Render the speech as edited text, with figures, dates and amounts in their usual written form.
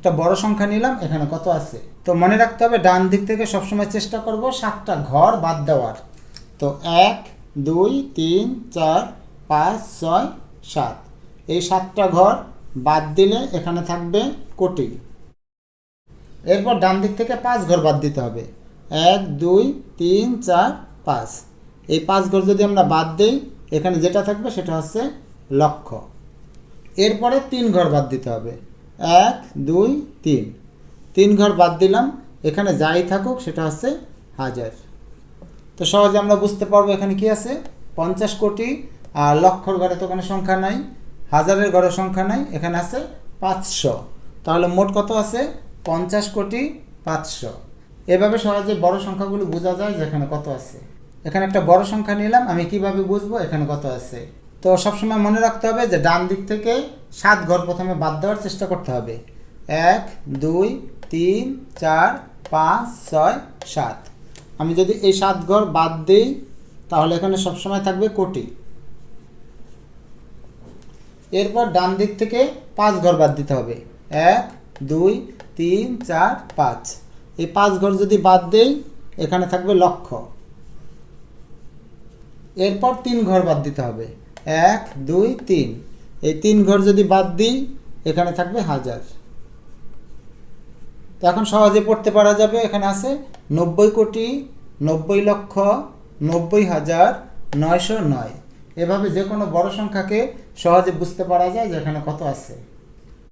একটা বড় সংখ্যা নিলাম, এখানে কত আছে। তো মনে রাখতে হবে ডান দিক থেকে সবসময় চেষ্টা করব 7টা ঘর বাদ দেওয়ার। তো 1 2 3 4 5 6 7, এই 7টা ঘর বাদ দিলে এখানে থাকবে কোটি। এরপর ডান দিক থেকে 5 ঘর বাদ দিতে হবে। 1 2 3 4 5, এই 5 ঘর যদি আমরা বাদ দিই এখানে যেটা থাকবে সেটা হচ্ছে লক্ষ। এরপরে 3 ঘর বাদ দিতে হবে। 1 2 3, 3 ঘর বাদ দিলাম, এখানে যাই থাকুক সেটা হচ্ছে হাজার। তো সহজে আমরা বুঝতে পারবো এখানে কি আছে, 50 কোটি। আর লক্ষর ঘরে তো কোনো সংখ্যা নাই, হাজারের ঘরে সংখ্যা নাই, এখানে আছে 500। তাহলে মোট কত আছে, 50 কোটি 500। এভাবে সহজে বড় সংখ্যাগুলো বোঝা যায় যে এখানে কত আছে। এখানে একটা বড় সংখ্যা নিলাম, আমি কিভাবে বুঝবো এখানে কত আছে। তো সবসময় মনে রাখতে হবে যে ডান দিক থেকে 7 ঘর প্রথমে বাদ দেওয়ার চেষ্টা করতে হবে। 1 2 3 4 5 6 7, আমি যদি এই 7 ঘর বাদ দিই তাহলে এখানে সবসময় থাকবে কোটি। এরপর ডান দিক থেকে 5 ঘর বাদ দিতে হবে। 1 2 3 4 5, এই 5 ঘর যদি বাদ দেই এখানে থাকবে লক্ষ। এরপর 3 ঘর বাদ দিতে হবে। 1 2 3, এই 3 ঘর যদি বাদ দিই এখানে থাকবে হাজার। তো এখন সহজে পড়তে পারা যাবে, এখানে আছে 90 কোটি 90 লক্ষ 90,909। এভাবে যে কোনো বড় সংখ্যাকে সহজে বুঝতে পারা যায় যে এখানে কত আছে।